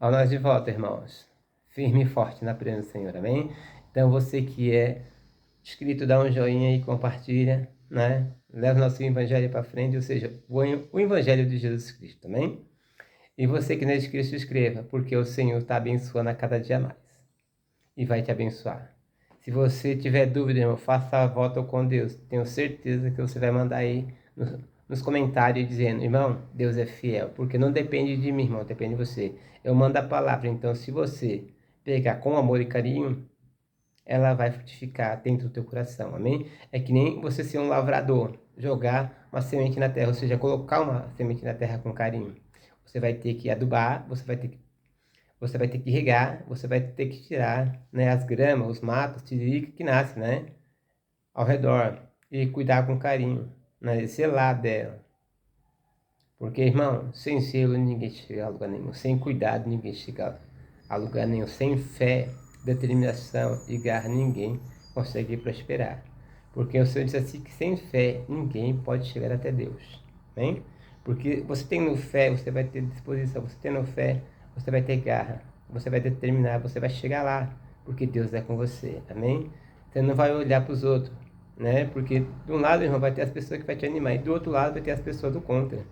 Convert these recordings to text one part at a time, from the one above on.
Ao nós de volta, irmãos, firme e forte na presença do Senhor, amém? Então você que é inscrito, dá um joinha e compartilha, né? Leva o nosso evangelho para frente, ou seja, o evangelho de Jesus Cristo, amém? E você que não é inscrito, se inscreva, porque o Senhor está abençoando a cada dia mais e vai te abençoar. Se você tiver dúvida, irmão, faça a volta com Deus. Tenho certeza que você vai mandar aí nos comentários dizendo: irmão, Deus é fiel, porque não depende de mim, irmão, depende de você. Eu mando a palavra, então se você pegar com amor e carinho, ela vai frutificar dentro do teu coração, amém? É que nem você ser um lavrador, jogar uma semente na terra, ou seja, colocar uma semente na terra com carinho. Você vai ter que adubar, você vai ter que regar, você vai ter que tirar, né, as gramas, os matos, tiririca que nasce, né, ao redor, e cuidar com carinho, né, zelar dela. Porque, irmão, sem zelo ninguém chega a lugar nenhum, sem cuidado ninguém chega a lugar nenhum, sem fé, determinação e garra ninguém consegue prosperar. Porque o Senhor disse assim que sem fé ninguém pode chegar até Deus, amém? Porque você tendo fé, você vai ter disposição, você tendo fé, você vai ter garra, você vai determinar, você vai chegar lá, porque Deus é com você, amém? Você não vai olhar para os outros, né? Porque de um lado, irmão, vai ter as pessoas que vai te animar, e do outro lado vai ter as pessoas do contra.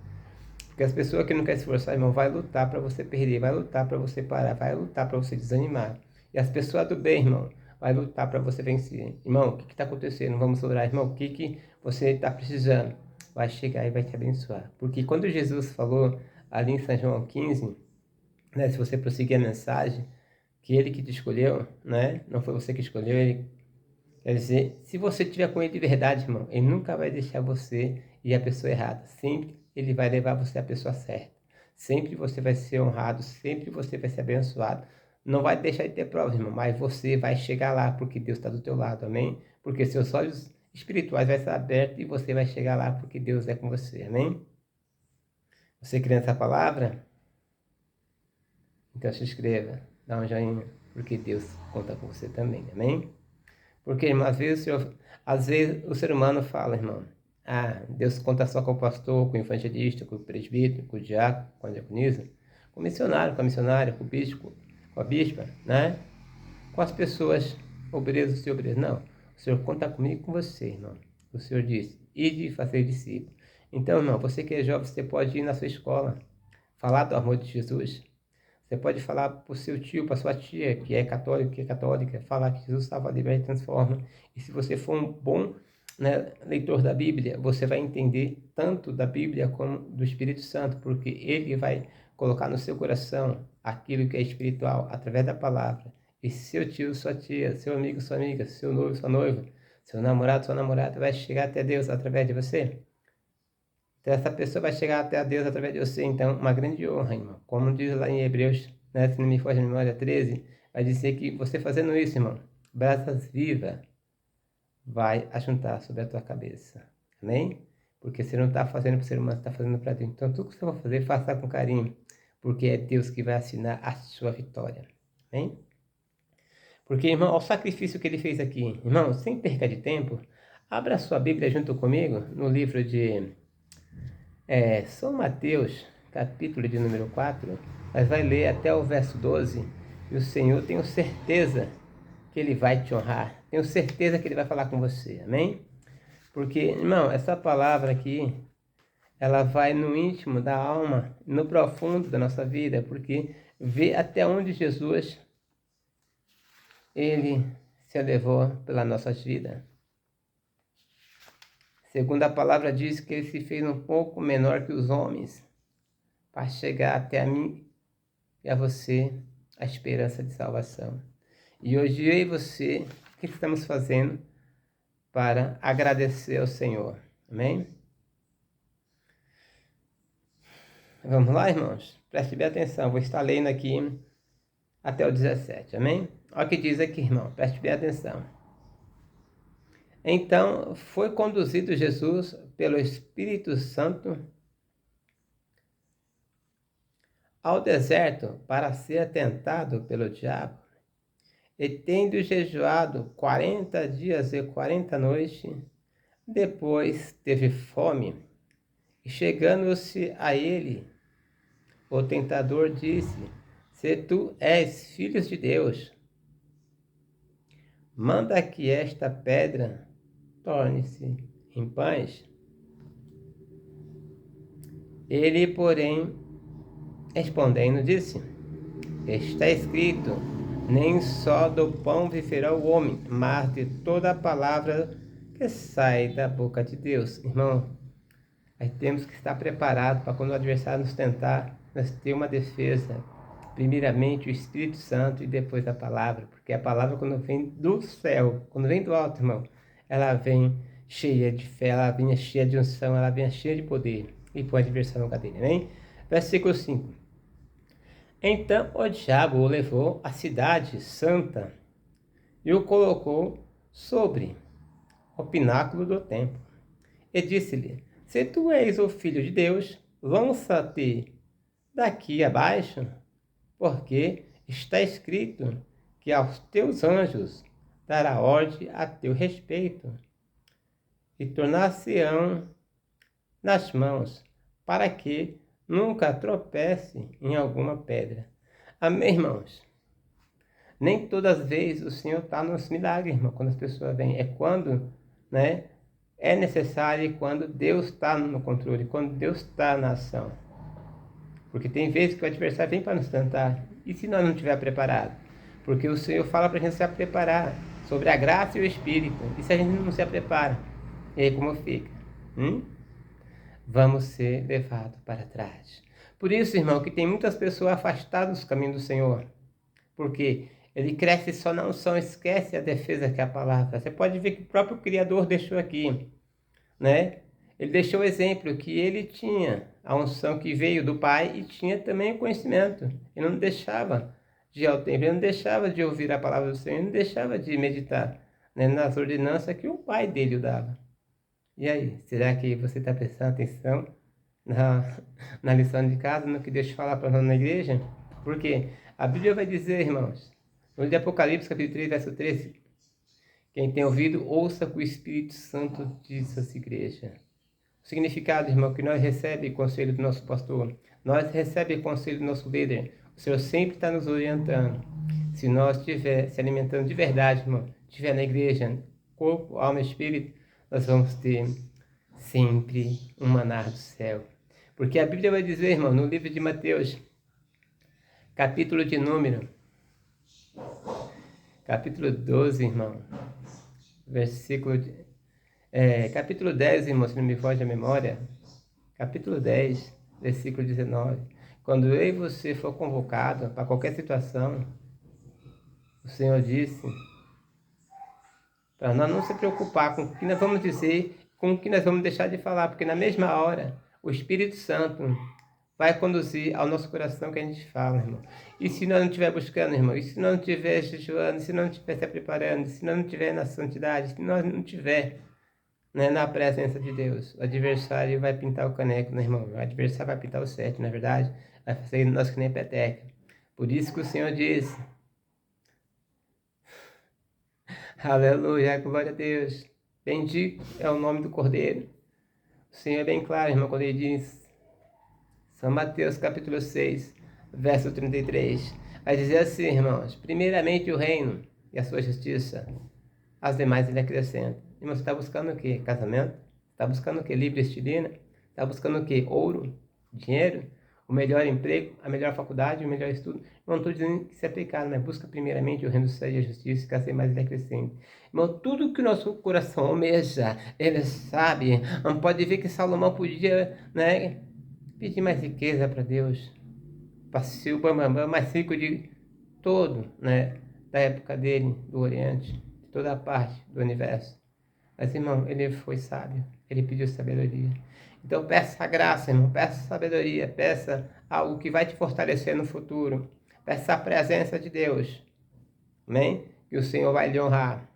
Porque as pessoas que não querem se esforçar, irmão, vai lutar para você perder, vai lutar para você parar, vai lutar para você desanimar. E as pessoas do bem, irmão, vai lutar para você vencer. Irmão, o que está acontecendo? Vamos orar, irmão, o que você está precisando? Vai chegar e vai te abençoar. Porque quando Jesus falou ali em São João 15, né, se você prosseguir a mensagem, que ele que te escolheu, né? Não foi você que escolheu, ele. Quer dizer, se você tiver com ele de verdade, irmão, ele nunca vai deixar você ir a pessoa errada. Sempre ele vai levar você à pessoa certa. Sempre você vai ser honrado, sempre você vai ser abençoado. Não vai deixar de ter provas, irmão, mas você vai chegar lá porque Deus está do teu lado, amém? Porque seus olhos espirituais vão estar abertos e você vai chegar lá porque Deus é com você, amém? Você crê nessa palavra? Então se inscreva, dá um joinha, porque Deus conta com você também, amém? Porque, irmão, às vezes o ser humano fala, irmão, Deus conta só com o pastor, com o evangelista, com o presbítero, com o diácono, com a diaconisa, com o missionário, com a missionária, com o bispo, com a bispa, né? Com as pessoas, obreiros e obreiros. Não, o Senhor conta comigo e com você, irmão. O Senhor disse, ide fazer discípulo. Então, irmão, você que é jovem, você pode ir na sua escola, falar do amor de Jesus. Você pode falar para o seu tio, para sua tia, que é católico, que é católica, falar que Jesus salva, liberta e transforma. E se você for um bom, né, leitor da Bíblia, você vai entender tanto da Bíblia como do Espírito Santo, porque ele vai colocar no seu coração aquilo que é espiritual através da palavra. E seu tio, sua tia, seu amigo, sua amiga, seu noivo, sua noiva, seu namorado, sua namorada vai chegar até Deus através de você. Então, essa pessoa vai chegar até a Deus através de você. Então, uma grande honra, irmão. Como diz lá em Hebreus, né, se não me foge a memória 13, vai dizer que você fazendo isso, irmão, brasas vivas vai ajuntar sobre a tua cabeça. Amém? Porque você não está fazendo para o ser humano, você está fazendo para Deus. Então, tudo que você vai fazer, faça com carinho. Porque é Deus que vai assinar a sua vitória. Amém? Porque, irmão, olha o sacrifício que ele fez aqui. Irmão, sem perca de tempo, abra a sua Bíblia junto comigo no livro de São Mateus, capítulo de número 4, mas vai ler até o verso 12, e o Senhor, tenho certeza que Ele vai te honrar, tenho certeza que Ele vai falar com você, amém? Porque, irmão, essa palavra aqui, ela vai no íntimo da alma, no profundo da nossa vida, porque vê até onde Jesus, Ele se elevou pelas nossas vidas. Segundo a palavra diz que Ele se fez um pouco menor que os homens, para chegar até a mim e a você a esperança de salvação. E hoje eu e você, o que estamos fazendo para agradecer ao Senhor? Amém? Vamos lá, irmãos? Preste bem atenção, vou estar lendo aqui até o 17, amém? Olha o que diz aqui, irmão, preste bem atenção. Então, foi conduzido Jesus pelo Espírito Santo ao deserto para ser tentado pelo diabo. E tendo jejuado 40 dias e 40 noites, depois teve fome. E chegando-se a ele, o tentador disse: Se tu és filho de Deus, manda que esta pedra torne-se em pães. Ele, porém, respondendo, disse: Está escrito, nem só do pão viverá o homem, mas de toda a palavra que sai da boca de Deus. Irmão, aí temos que estar preparados para quando o adversário nos tentar, nós ter uma defesa. Primeiramente o Espírito Santo e depois a palavra, porque a palavra, quando vem do céu, quando vem do alto, irmão, ela vem cheia de fé, ela vem cheia de unção, ela vem cheia de poder e põe o adversário no cadeira, amém? Versículo 5. Então o diabo o levou à cidade santa e o colocou sobre o pináculo do templo e disse-lhe: Se tu és o filho de Deus, lança-te daqui abaixo, porque está escrito que aos teus anjos dará ordem a teu respeito, e tornar-se-ão nas mãos, para que nunca tropece em alguma pedra. Amém, irmãos? Nem todas as vezes o Senhor está nos milagres, irmão, quando as pessoas vêm. É quando, né, é necessário e quando Deus está no controle, quando Deus está na ação. Porque tem vezes que o adversário vem para nos tentar. E se nós não estiver preparado? Porque o Senhor fala para a gente se preparar sobre a graça e o Espírito. E se a gente não se prepara? E aí como fica? Vamos ser levados para trás. Por isso, irmão, que tem muitas pessoas afastadas do caminho do Senhor. Porque ele cresce só na unção, esquece a defesa que é a palavra. Você pode ver que o próprio Criador deixou aqui, né? Ele deixou o exemplo que ele tinha a unção que veio do Pai e tinha também o conhecimento. Ele não deixava de ir ao templo, ele não deixava de ouvir a palavra do Senhor, ele não deixava de meditar, né, nas ordenanças que o Pai dele dava. E aí, será que você está prestando atenção na lição de casa, no que Deus fala para nós na igreja? Porque a Bíblia vai dizer, irmãos, no livro de Apocalipse, capítulo 3, verso 13, quem tem ouvido, ouça o que o Espírito Santo diz às igrejas. O significado, irmão, que nós recebemos conselho do nosso pastor, nós recebemos conselho do nosso líder. O Senhor sempre está nos orientando. Se nós estiver se alimentando de verdade, irmão, estiver na igreja, corpo, alma e espírito, nós vamos ter sempre um maná do céu. Porque a Bíblia vai dizer, irmão, no livro de Mateus, capítulo de número, capítulo 12, irmão, versículo capítulo 10, irmão, se não me foge a memória, capítulo 10, versículo 19. Quando eu e você for convocado para qualquer situação, o Senhor disse para nós não se preocupar com o que nós vamos dizer, com o que nós vamos deixar de falar, porque na mesma hora o Espírito Santo vai conduzir ao nosso coração que a gente fala, irmão. E se nós não estiver buscando, irmão, e se nós não estiver jejuando, se nós não estiver se preparando, se nós não estiver na santidade, se nós não estiver, né, na presença de Deus, o adversário vai pintar o caneco, né, irmão? O adversário vai pintar o sete, na verdade, vai fazer nós que nem peteca. Por isso que o Senhor disse, aleluia, glória a Deus, bendito é o nome do Cordeiro. O Senhor é bem claro, irmão, quando ele diz, São Mateus capítulo 6, verso 33, vai dizer assim, irmãos, primeiramente o reino e a sua justiça, as demais ele acrescenta. Irmão, você está buscando o quê? Casamento? Está buscando o quê? Livre estilina? Está buscando o quê? Ouro? Dinheiro? O melhor emprego? A melhor faculdade? O melhor estudo? Não estou dizendo que isso é pecado, mas busca primeiramente o reino do céu e a justiça, que as demais ele acrescenta. Irmão, tudo que o nosso coração almeja, ele sabe. Não pode ver que Salomão podia, né, pedir mais riqueza para Deus. Para ser o bambambam mais rico de todo, né, da época dele, do Oriente, de toda a parte do universo. Mas, irmão, ele foi sábio, ele pediu sabedoria. Então, peça a graça, irmão, peça sabedoria, peça algo que vai te fortalecer no futuro. Peça a presença de Deus, amém? Que o Senhor vai lhe honrar,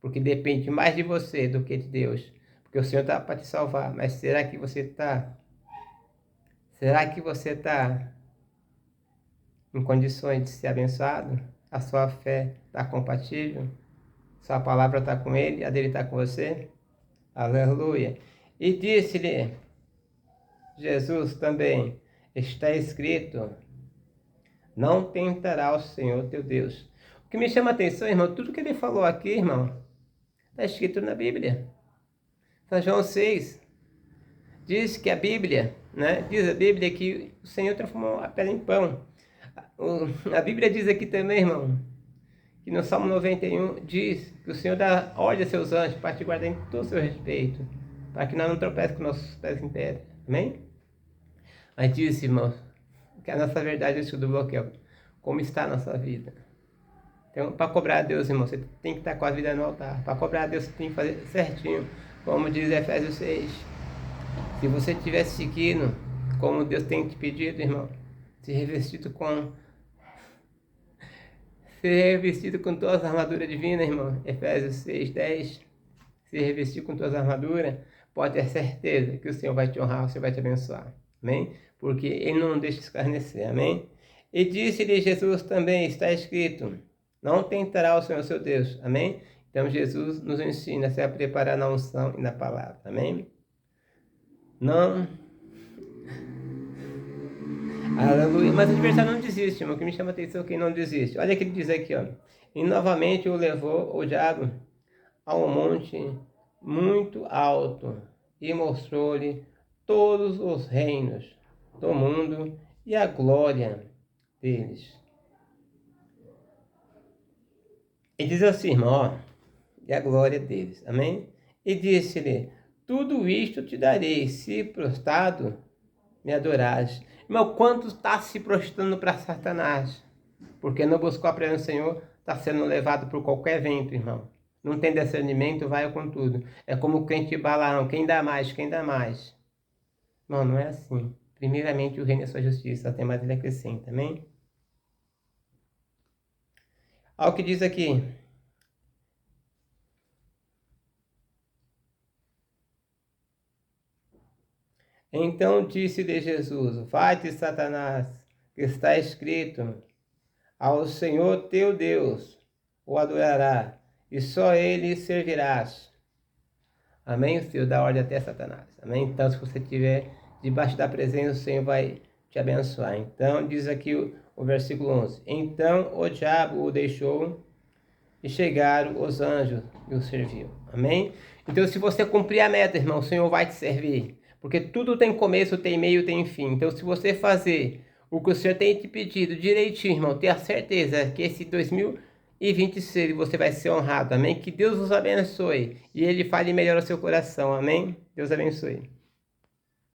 porque depende mais de você do que de Deus. Porque o Senhor está para te salvar, mas será que você está? Será que você está em condições de ser abençoado? A sua fé está compatível? Sua palavra está com ele, a dele está com você? Aleluia. E disse-lhe Jesus também, está escrito, Não tentará o Senhor teu Deus. O que me chama a atenção, irmão, tudo que ele falou aqui, irmão, está escrito na Bíblia. São João 6 diz que a Bíblia, né? Diz a Bíblia que o Senhor transformou a pedra em pão. A Bíblia diz aqui também, irmão, que no Salmo 91 diz que o Senhor dá ordem a seus anjos para te guardar em todo o seu respeito, para que nós não tropecemos com nossos pés em pedra. Amém? Mas diz, irmão, que a nossa verdade é o estudo do bloqueio. Como está a nossa vida? Então, para cobrar a Deus, irmão, você tem que estar com a vida no altar. Para cobrar a Deus, você tem que fazer certinho, como diz Efésios 6. Se você estiver seguindo como Deus tem te pedido, irmão, se revestido com todas as armaduras divinas, irmão. Efésios 6:10. Se revestir com todas as armaduras, pode ter certeza que o Senhor vai te honrar, o Senhor vai te abençoar. Amém? Porque Ele não deixa escarnecer. Amém? E disse-lhe Jesus também, está escrito, não tentará o Senhor seu Deus. Amém? Então Jesus nos ensina a se preparar na unção e na palavra. Amém? Não. Aleluia. Mas o adversário não desiste, irmão. O que me chama a atenção é que não desiste. Olha o que ele diz aqui, ó. E novamente o levou o diabo a um monte muito alto e mostrou-lhe todos os reinos do mundo e a glória deles. E diz assim, irmão, ó, e a glória deles. Amém? E disse-lhe, tudo isto te darei, se prostrado me adorares. Irmão, quanto está se prostrando para Satanás? Porque não buscou a presença do Senhor, está sendo levado por qualquer vento, irmão. Não tem discernimento, vai com tudo. É como o crente de Balaão, quem dá mais, quem dá mais. Não, não é assim. Primeiramente o reino é sua justiça, até mais ele acrescenta, amém? Olha o que diz aqui. Então disse-lhe Jesus, vai-te, Satanás, que está escrito, ao Senhor teu Deus o adorará, e só ele servirás. Amém? O Senhor dá ordem até Satanás. Amém? Então, se você estiver debaixo da presença, o Senhor vai te abençoar. Então, diz aqui o versículo 11. Então, o diabo o deixou e chegaram os anjos e o serviu. Amém? Então, se você cumprir a meta, irmão, o Senhor vai te servir. Porque tudo tem começo, tem meio, tem fim. Então, se você fazer o que o Senhor tem te pedido direitinho, irmão, tenha certeza que esse 2026 você vai ser honrado. Amém? Que Deus os abençoe. E Ele fale melhor ao seu coração. Amém? Deus abençoe.